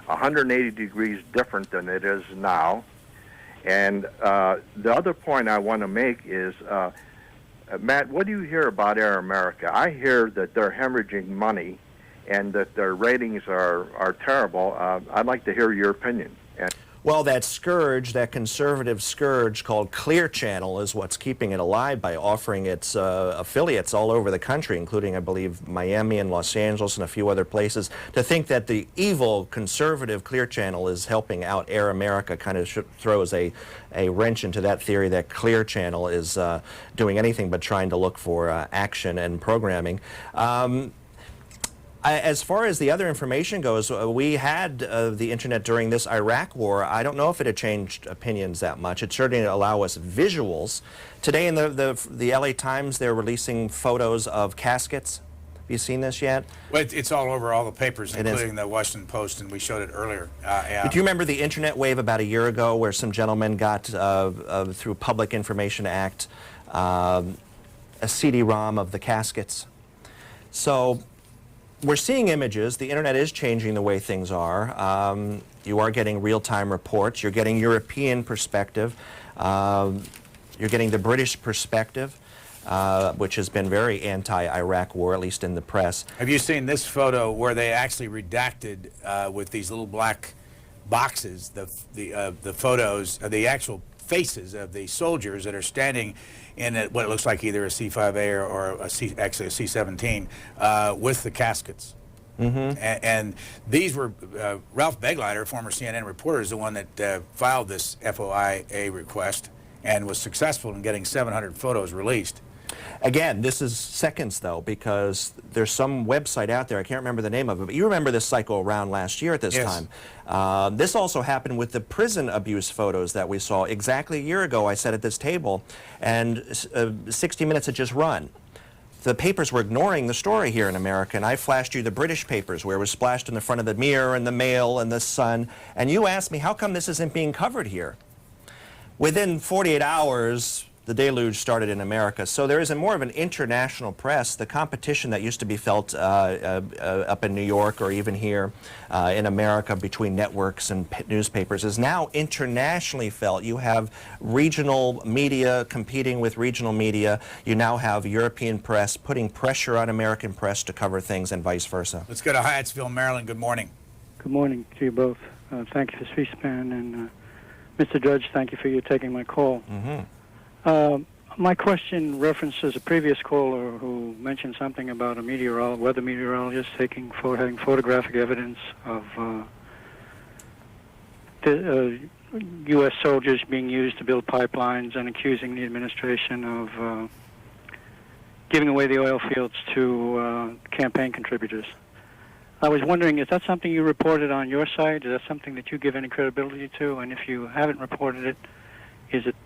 180 degrees different than it is now. And the other point I want to make is, Matt, what do you hear about Air America? I hear that they're hemorrhaging money and that their ratings are terrible. I'd like to hear your opinion. Well, that scourge, that conservative scourge called Clear Channel, is what's keeping it alive by offering its affiliates all over the country, including, I believe, Miami and Los Angeles and a few other places. To think that the evil conservative Clear Channel is helping out Air America kind of throws a wrench into that theory that Clear Channel is doing anything but trying to look for action and programming. As far as the other information goes, we had the Internet during this Iraq war. I don't know if it had changed opinions that much. It certainly allowed us visuals. Today in the LA Times, they're releasing photos of caskets. Have you seen this yet? Well, it's all over all the papers, including the Washington Post, and we showed it earlier. Yeah. Do you remember the Internet wave about a year ago where some gentleman got, through Public Information Act, a CD-ROM of the caskets? So we're seeing images. The Internet is changing the way things are. You are getting real-time reports. You're getting European perspective. You're getting the British perspective, which has been very anti-Iraq war, at least in the press. Have you seen this photo where they actually redacted with these little black boxes the photos, the actual faces of the soldiers that are standing in what it looks like either a C-5A or actually a C-17 with the caskets? Mm-hmm. And these were Ralph Begliter, former CNN reporter, is the one that filed this FOIA request and was successful in getting 700 photos released. Again, this is seconds, though, because there's some website out there, I can't remember the name of it, but you remember this cycle around last year at this Yes. time. This also happened with the prison abuse photos that we saw exactly a year ago. I sat at this table, and 60 Minutes had just run. The papers were ignoring the story here in America, and I flashed you the British papers where it was splashed in the front of the Mirror and the Mail and the Sun, and you asked me, how come this isn't being covered here? Within 48 hours, the deluge started in America. So there is more of an international press. The competition that used to be felt up in New York or even here in America between networks and newspapers is now internationally felt. You have regional media competing with regional media. You now have European press putting pressure on American press to cover things and vice versa. Let's go to Hyattsville, Maryland. Good morning. Good morning to you both. Thank you for C-SPAN, and Mr. Drudge, thank you for you taking my call. My question references a previous caller who mentioned something about a weather meteorologist having photographic evidence of U.S. soldiers being used to build pipelines and accusing the administration of giving away the oil fields to campaign contributors. I was wondering, is that something you reported on your site? Is that something that you give any credibility to? And if you haven't reported it, is it,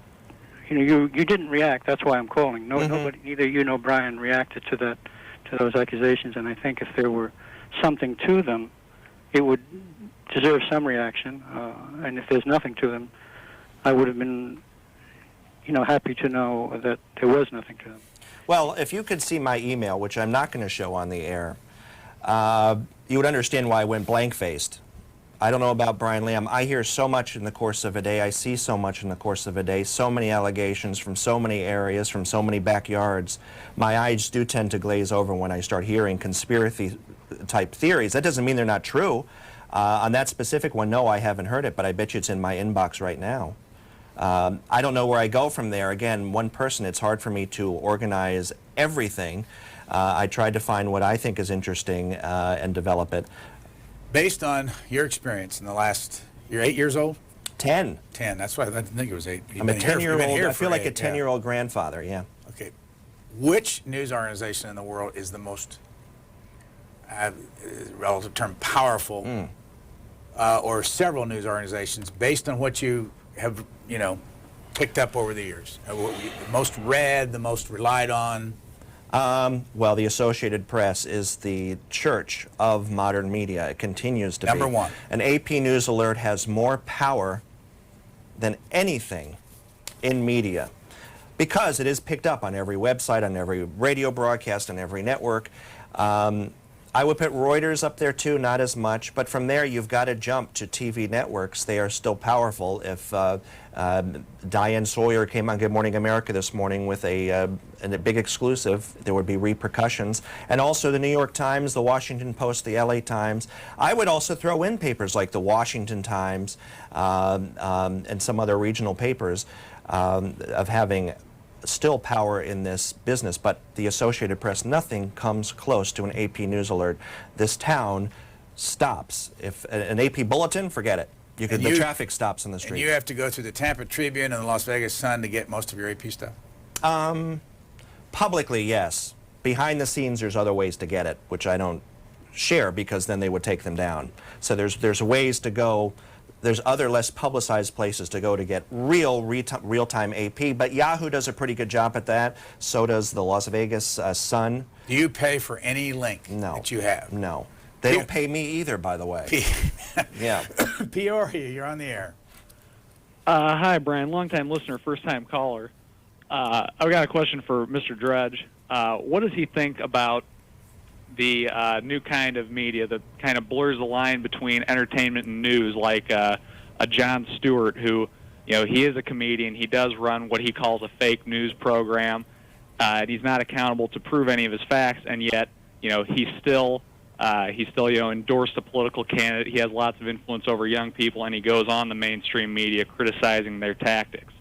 you didn't react. That's why I'm calling. Nobody, neither you nor Brian reacted to those accusations. And I think if there were something to them, it would deserve some reaction. And if there's nothing to them, I would have been, happy to know that there was nothing to them. Well, if you could see my email, which I'm not going to show on the air, you would understand why I went blank-faced. I don't know about Brian Lamb. I hear so much in the course of a day. I see so much in the course of a day. So many allegations from so many areas, from so many backyards. My eyes do tend to glaze over when I start hearing conspiracy-type theories. That doesn't mean they're not true. On that specific one, no, I haven't heard it, but I bet you it's in my inbox right now. I don't know where I go from there. Again, one person, it's hard for me to organize everything. I tried to find what I think is interesting and develop it. Based on your experience in the last, you're 8 years old? 10. 10. That's why I didn't think it was 8. I'm a 10-year-old. I feel like a 10-year-old grandfather, yeah. Okay. Which news organization in the world is the most, relative term, powerful, or several news organizations, based on what you have, picked up over the years? The most read, the most relied on? Well, the Associated Press is the church of modern media. It continues to be. Number one. An AP News Alert has more power than anything in media because it is picked up on every website, on every radio broadcast, on every network. I would put Reuters up there too, not as much, but from there you've got to jump to TV networks. They are still powerful. If Diane Sawyer came on Good Morning America this morning with a big exclusive, there would be repercussions. And also the New York Times, the Washington Post, the LA Times. I would also throw in papers like the Washington Times and some other regional papers of having still power in this business, but the Associated Press, nothing comes close to an AP News Alert. This town stops. If an AP bulletin, forget it. The traffic stops in the street. And you have to go through the Tampa Tribune and the Las Vegas Sun to get most of your AP stuff? Publicly, yes. Behind the scenes, there's other ways to get it, which I don't share because then they would take them down. So there's ways to go. There's other less publicized places to go to get real-time AP, but Yahoo does a pretty good job at that. So does the Las Vegas Sun. Do you pay for any link that you have? No. They don't pay me either, by the way. Yeah. Peoria, you're on the air. Hi, Brian. Long-time listener, first-time caller. I've got a question for Mr. Drudge. What does he think about the new kind of media that kind of blurs the line between entertainment and news, like a Jon Stewart, who, he is a comedian. He does run what he calls a fake news program. He's not accountable to prove any of his facts, and yet, he's still endorsed a political candidate. He has lots of influence over young people, and he goes on the mainstream media criticizing their tactics.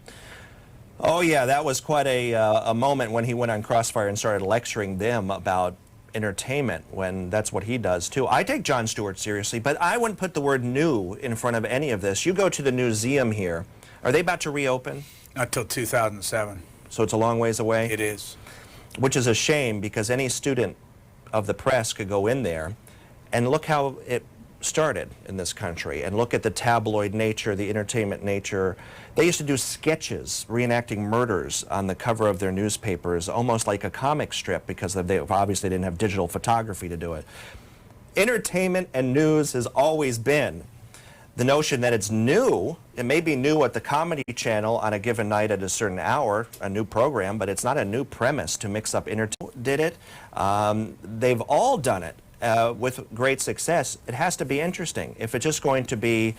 Oh, yeah, that was quite a moment when he went on Crossfire and started lecturing them about entertainment, when that's what he does too. I take Jon Stewart seriously, but I wouldn't put the word new in front of any of this. You go to the museum here. Are they about to reopen? Not till 2007. So it's a long ways away? It is. which is a shame because any student of the press could go in there and look how it started in this country, and look at the tabloid nature, the entertainment nature. They used to do sketches reenacting murders on the cover of their newspapers, almost like a comic strip, because they obviously didn't have digital photography to do it. Entertainment and news has always been the notion that it's new. It may be new at the Comedy Channel on a given night at a certain hour, a new program, but it's not a new premise to mix up entertainment. Did it? They've all done it. With great success. It has to be interesting. If it's just going to be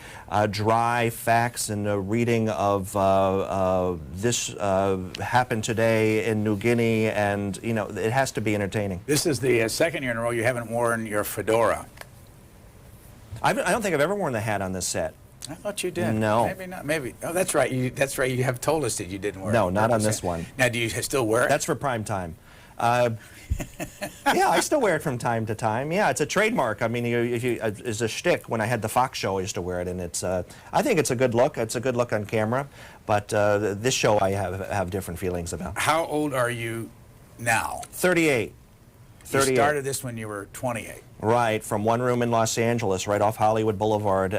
dry facts and a reading of this happened today in New Guinea, and it has to be entertaining. This is the second year in a row you haven't worn your fedora. I don't think I've ever worn the hat on this set. I thought you did. No. Maybe not. Maybe. Oh, that's right. That's right. You have told us that you didn't wear it. No, not on this one. Now, do you still wear it? That's for prime time. Yeah, I still wear it from time to time. Yeah, it's a trademark. I mean, it's a shtick. When I had the Fox show, I used to wear it, and I think it's a good look. It's a good look on camera, but this show I have different feelings about. How old are you now? 38. You started this when you were 28. Right, from one room in Los Angeles, right off Hollywood Boulevard.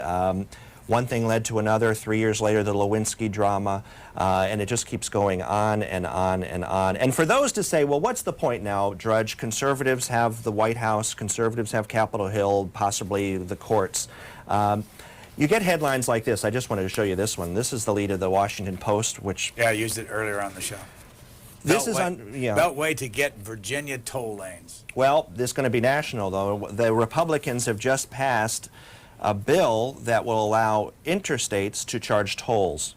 One thing led to another. 3 years later, the Lewinsky drama, and it just keeps going on and on and on. And for those to say, well, what's the point now, Drudge? Conservatives have the White House, conservatives have Capitol Hill, possibly the courts. You get headlines like this. I just wanted to show you this one. This is the lead of the Washington Post, which... Yeah, I used it earlier on the show. This is Beltway to get Virginia toll lanes. Well, this is going to be national, though. The Republicans have just passed a bill that will allow interstates to charge tolls.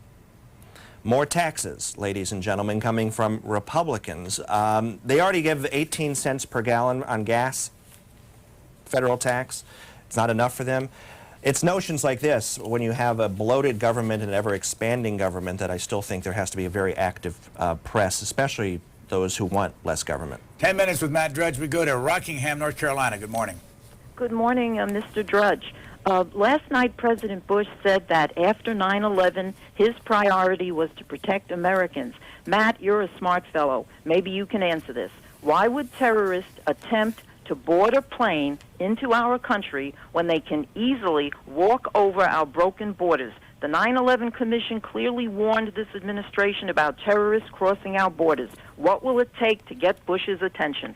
More taxes, ladies and gentlemen, coming from Republicans. They already give 18 cents per gallon on gas, federal tax. It's not enough for them. It's notions like this, when you have a bloated government and ever-expanding government, that I still think there has to be a very active press, especially those who want less government. 10 minutes with Matt Drudge. We go to Rockingham, North Carolina. Good morning. Good morning, Mr. Drudge. Last night, President Bush said that after 9/11, his priority was to protect Americans. Matt, you're a smart fellow. Maybe you can answer this. Why would terrorists attempt to board a plane into our country when they can easily walk over our broken borders? The 9/11 Commission clearly warned this administration about terrorists crossing our borders. What will it take to get Bush's attention?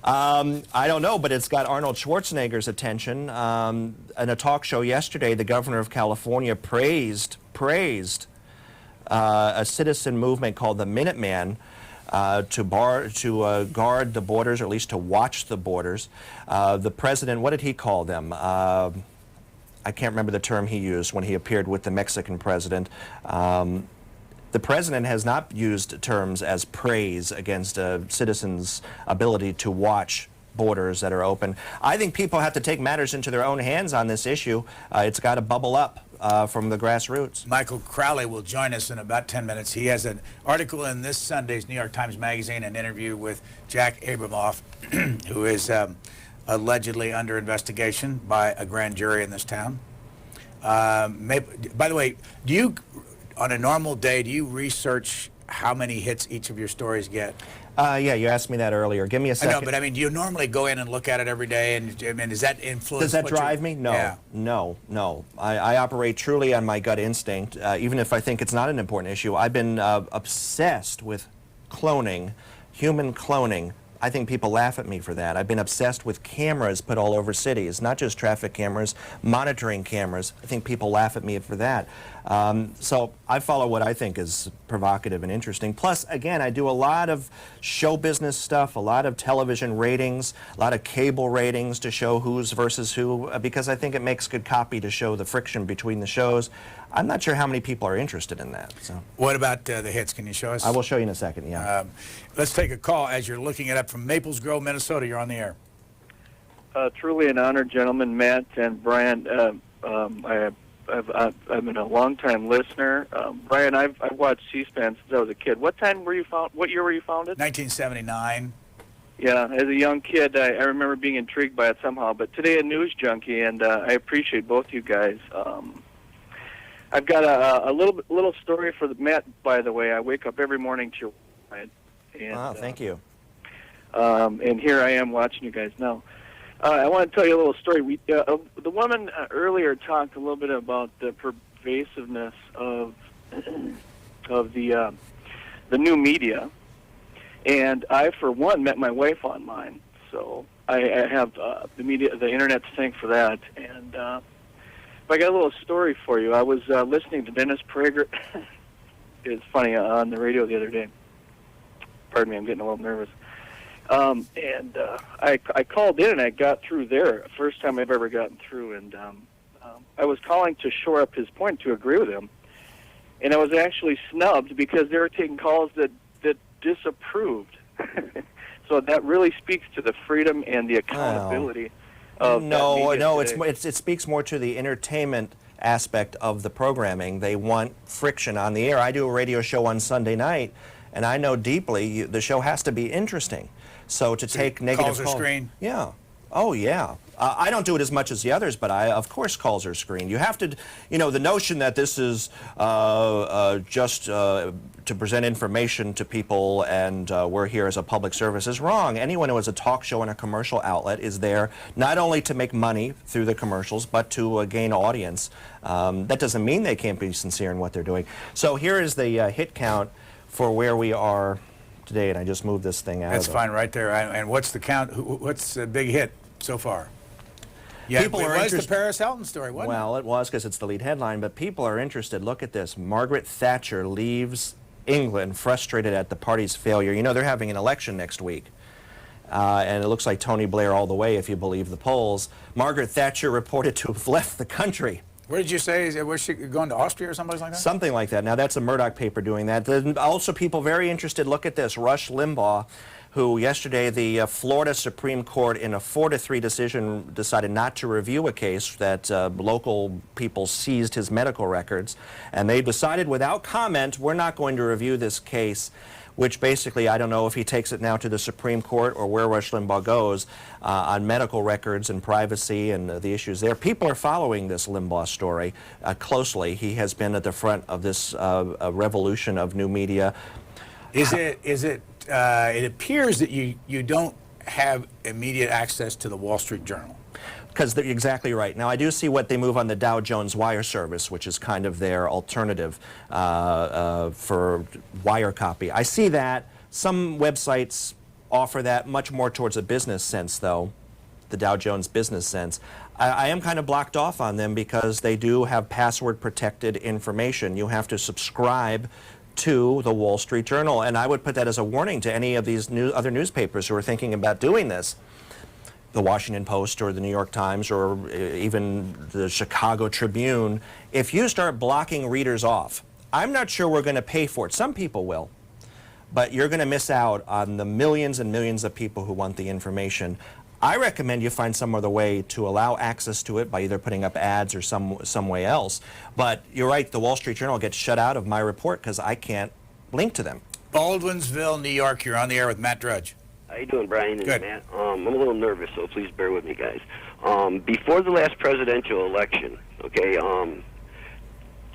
I don't know, but it's got Arnold Schwarzenegger's attention. In a talk show yesterday, the governor of California praised a citizen movement called the Minuteman to guard the borders, or at least to watch the borders. The president, what did he call them? I can't remember the term he used when he appeared with the Mexican president. The president has not used terms as praise against a citizen's ability to watch borders that are open. I think people have to take matters into their own hands on this issue. It's got to bubble up from the grassroots. Michael Crowley will join us in about 10 minutes. He has an article in this Sunday's New York Times Magazine, an interview with Jack Abramoff, who is allegedly under investigation by a grand jury in this town. By the way, do you... on a normal day, do you research how many hits each of your stories get? Yeah, you asked me that earlier. Give me a second. I know, but I mean, do you normally go in and look at it every day? And I mean, does that influence? Does that drive me? No, yeah. no. I operate truly on my gut instinct, even if I think it's not an important issue. I've been obsessed with cloning, human cloning. I think people laugh at me for that. I've been obsessed with cameras put all over cities, not just traffic cameras, monitoring cameras. I think people laugh at me for that. So I follow what I think is provocative and interesting. Plus, again, I do a lot of show business stuff, a lot of television ratings, a lot of cable ratings to show who's versus who, because I think it makes good copy to show the friction between the shows. I'm not sure how many people are interested in that. So. What about the hits? Can you show us? I will show you in a second, yeah. Let's take a call as you're looking it up from Maples Grove, Minnesota. You're on the air. Truly an honor, gentlemen, Matt and Brian. I've been a long-time listener. Brian, I've watched C-SPAN since I was a kid. What year were you founded? 1979. Yeah, as a young kid, I remember being intrigued by it somehow. But today, a news junkie, and I appreciate both you guys. I've got a little story for Matt. By the way, I wake up every morning to. Wow, thank you. And here I am watching you guys now. I want to tell you a little story. The woman earlier talked a little bit about the pervasiveness of the new media, and I, for one, met my wife online. So I have the internet to thank for that. And I got a little story for you. I was listening to Dennis Prager. It's funny, on the radio the other day. Pardon me, I'm getting a little nervous. I called in and I got through there. First time I've ever gotten through. And I was calling to shore up his point, to agree with him. And I was actually snubbed because they were taking calls that disapproved. So that really speaks to the freedom and the accountability of it speaks more to the entertainment aspect of the programming. They want friction on the air. I do a radio show on Sunday night, and I know deeply the show has to be interesting. So to take negative calls are screened? Yeah. Oh, yeah. I don't do it as much as the others, but of course calls are screened. You have to, the notion that this is just to present information to people and we're here as a public service is wrong. Anyone who has a talk show and a commercial outlet is there not only to make money through the commercials, but to gain audience. That doesn't mean they can't be sincere in what they're doing. So here is the hit count for where we are today, and I just moved this thing out. That's fine right there. And what's the count? What's the big hit so far? Yeah, people it are was the Paris Hilton story, wasn't it? Well, it was because it's the lead headline, but people are interested. Look at this. Margaret Thatcher leaves England frustrated at the party's failure. They're having an election next week. And it looks like Tony Blair all the way, if you believe the polls. Margaret Thatcher reported to have left the country. Where did you say? Was she going to Austria or something like that? Something like that. Now, that's a Murdoch paper doing that. Also, people very interested, look at this. Rush Limbaugh, who yesterday the Florida Supreme Court in a 4-3 decision decided not to review a case that local people seized his medical records. And they decided without comment, we're not going to review this case, which basically, I don't know if he takes it now to the Supreme Court or where Rush Limbaugh goes on medical records and privacy and the issues there. People are following this Limbaugh story closely. He has been at the front of this revolution of new media. It appears that you don't have immediate access to the Wall Street Journal. Because they're exactly right. Now, I do see what they move on the Dow Jones wire service, which is kind of their alternative for wire copy. I see that. Some websites offer that much more towards a business sense, though, the Dow Jones business sense. I am kind of blocked off on them because they do have password-protected information. You have to subscribe to the Wall Street Journal, and I would put that as a warning to any of these other newspapers who are thinking about doing this. The Washington Post or the New York Times or even the Chicago Tribune, if you start blocking readers off, I'm not sure we're going to pay for it. Some people will, but you're going to miss out on the millions and millions of people who want the information. I recommend you find some other way to allow access to it by either putting up ads or some way else. But you're right, the Wall Street Journal gets shut out of my report because I can't link to them. Baldwinsville, New York, you're on the air with Matt Drudge. How you doing, Brian and Good. Matt? I'm a little nervous, so please bear with me, guys. Before the last presidential election, okay,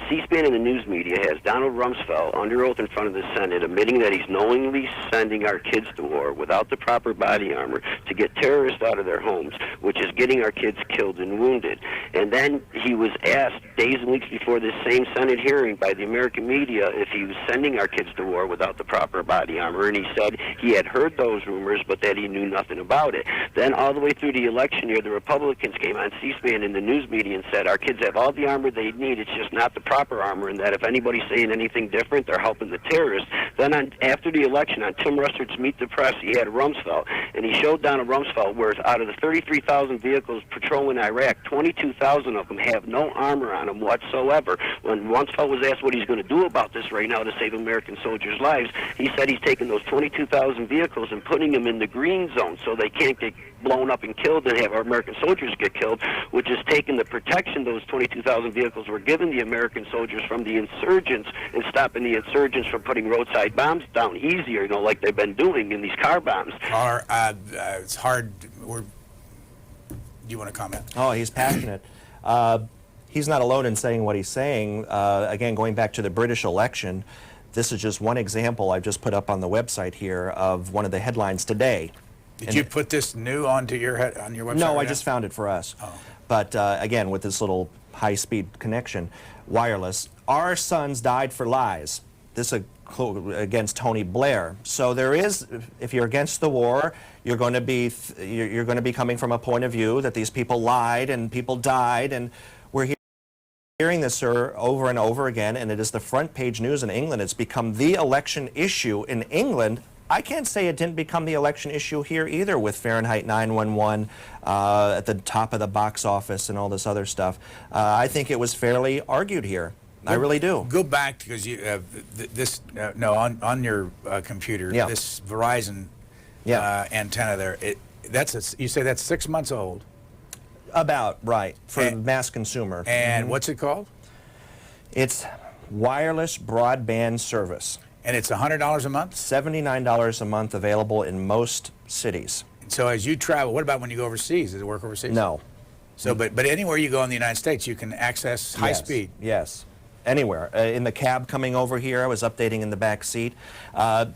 C-SPAN and the news media has Donald Rumsfeld under oath in front of the Senate admitting that he's knowingly sending our kids to war without the proper body armor to get terrorists out of their homes, which is getting our kids killed and wounded. And then he was asked days and weeks before this same Senate hearing by the American media if he was sending our kids to war without the proper body armor, and he said he had heard those rumors but that he knew nothing about it. Then all the way through the election year, the Republicans came on C-SPAN and the news media and said our kids have all the armor they need, it's just not the proper armor, and that if anybody's saying anything different, they're helping the terrorists. Then after the election, on Tim Russerd's Meet the Press, he had Rumsfeld, and he showed Donald Rumsfeld where out of the 33,000 vehicles patrolling Iraq, 22,000 of them have no armor on them whatsoever. When Rumsfeld was asked what he's going to do about this right now to save American soldiers' lives, he said he's taking those 22,000 vehicles and putting them in the green zone so they can't get blown up and killed and have our American soldiers get killed, which is taking the protection those 22,000 vehicles were giving the American soldiers from the insurgents and stopping the insurgents from putting roadside bombs down easier, like they've been doing in these car bombs. It's hard. Do you want to comment? Oh, he's passionate. He's not alone in saying what he's saying. Again, going back to the British election, this is just one example I've just put up on the website here of one of the headlines today. Did you put this new onto your website? No, right I now? just found it for us. Oh. But again, with this little high-speed connection, wireless, our sons died for lies. This is against Tony Blair. So there is, if you're against the war, you're going to be coming from a point of view that these people lied and people died, and we're hearing this, sir, over and over again, and it is the front page news in England. It's become the election issue in England. I can't say it didn't become the election issue here either, with Fahrenheit 9/11 at the top of the box office and all this other stuff. I think it was fairly argued here. I really do. Go back, because you on your computer, Yeah. this Verizon antenna there. You say that's 6 months old. About right for mass consumer. And what's it called? It's wireless broadband service. And it's $100 a month? $79 a month, available in most cities. So as you travel, what about when you go overseas? Does it work overseas? No. So, but anywhere you go in the United States, you can access high speed. Yes. Anywhere. In the cab coming over here, I was updating in the back seat.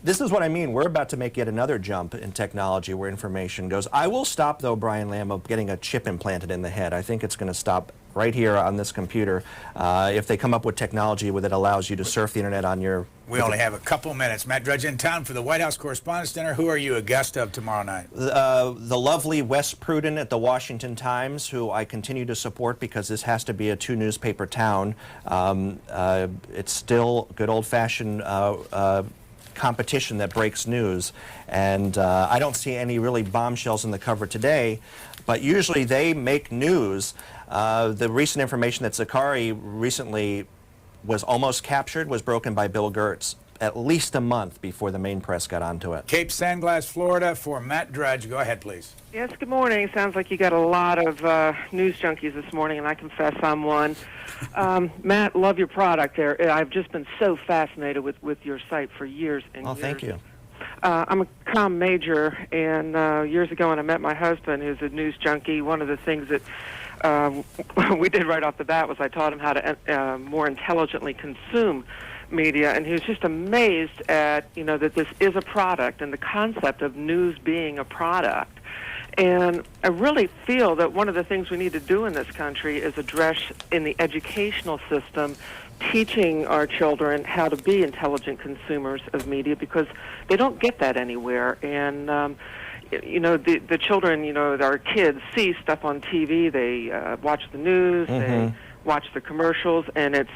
This is what I mean. We're about to make yet another jump in technology where information goes. I will stop, though, Brian Lamb, of getting a chip implanted in the head. I think it's going to stop right here on this computer. If they come up with technology that allows you to surf the internet on your... We only have a couple minutes. Matt Drudge in town for the White House Correspondents' Dinner. Who are you a guest of tomorrow night? The lovely Wes Pruden at the Washington Times, who I continue to support because this has to be a two-newspaper town. It's still good old-fashioned competition that breaks news, and I don't see any really bombshells in the cover today, but usually they make news. The recent information that Zakari recently was almost captured was broken by Bill Gertz at least a month before the main press got onto it. Cape San Blas, Florida, for Matt Drudge. Go ahead, please. Yes, good morning. Sounds like you got a lot of news junkies this morning, and I confess I'm one. Matt, love your product there. I've just been so fascinated with your site for years and years. Thank you. I'm a comm major, and years ago when I met my husband, who's a news junkie, one of the things that we did right off the bat was I taught him how to more intelligently consume media, and he was just amazed at, that this is a product and the concept of news being a product. And I really feel that one of the things we need to do in this country is address in the educational system teaching our children how to be intelligent consumers of media, because they don't get that anywhere. And the children, our kids see stuff on TV, they watch the news, they watch the commercials, and it's,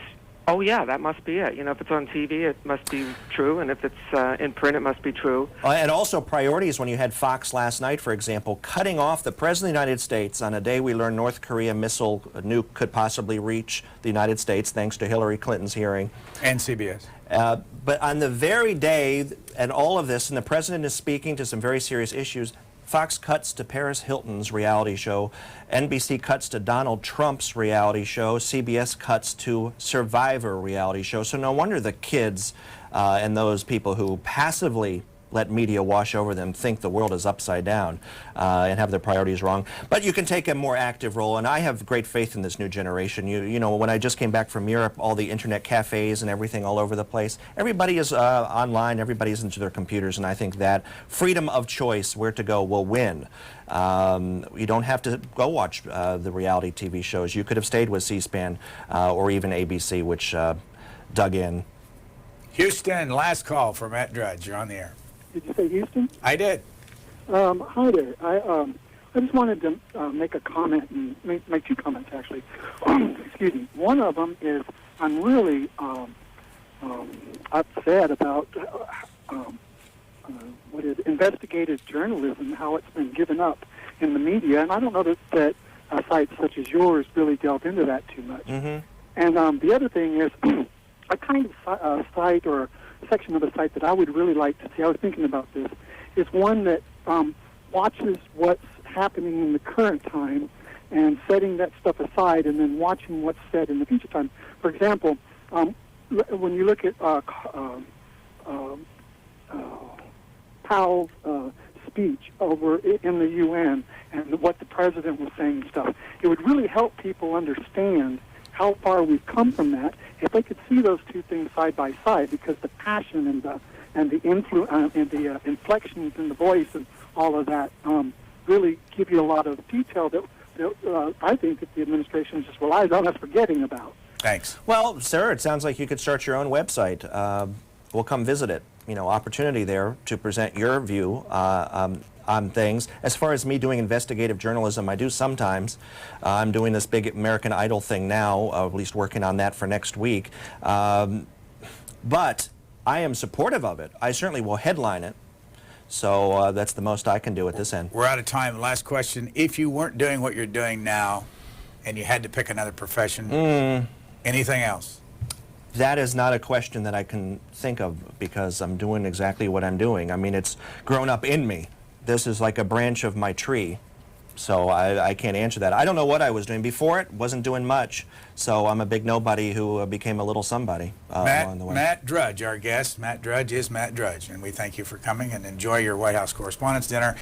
oh yeah, that must be it. If it's on TV, it must be true, and if it's in print, it must be true. And also priorities. When you had Fox last night, for example, cutting off the President of the United States on a day we learned North Korea missile nuke could possibly reach the United States, thanks to Hillary Clinton's hearing. And CBS. But on the very day, and all of this, and the President is speaking to some very serious issues, Fox cuts to Paris Hilton's reality show, NBC cuts to Donald Trump's reality show, CBS cuts to Survivor reality show. So no wonder the kids and those people who passively let media wash over them think the world is upside down and have their priorities wrong. But you can take a more active role, and I have great faith in this new generation. You know, when I just came back from Europe, all the internet cafes and everything all over the place, everybody is online, everybody's into their computers, and I think that freedom of choice, where to go, will win. You don't have to go watch the reality TV shows. You could have stayed with C-SPAN or even ABC, which dug in. Houston, last call for Matt Drudge. You're on the air. Did you say Houston? I did. Hi there. I just wanted to make a comment, and make two comments, actually. Excuse me. One of them is I'm really upset about what is investigative journalism, how it's been given up in the media, and I don't know that sites such as yours really delve into that too much. Mm-hmm. And the other thing is a kind of site or section of the site that I would really like to see, I was thinking about this, is one that watches what's happening in the current time and setting that stuff aside and then watching what's said in the future time. For example, when you look at Powell's speech over in the UN and what the president was saying and stuff, it would really help people understand how far we've come from that if they could see those two things side by side, because the passion and the inflections in the voice and all of that really give you a lot of detail that I think that the administration just relies on us forgetting about. Thanks. Well, sir, it sounds like you could start your own website. We'll come visit it. You know, opportunity there to present your view on things. As far as me doing investigative journalism, I do sometimes. I'm doing this big American Idol thing now, at least working on that for next week. But I am supportive of it. I certainly will headline it. So that's the most I can do at this end. We're out of time. Last question. If you weren't doing what you're doing now and you had to pick another profession, anything else? That is not a question that I can think of because I'm doing exactly what I'm doing. I mean, it's grown up in me. This is like a branch of my tree. So I can't answer that. I don't know what I was doing before it. Wasn't doing much. So I'm a big nobody who became a little somebody along the way. Matt Drudge, our guest. Matt Drudge is Matt Drudge. And we thank you for coming and enjoy your White House Correspondents' Dinner.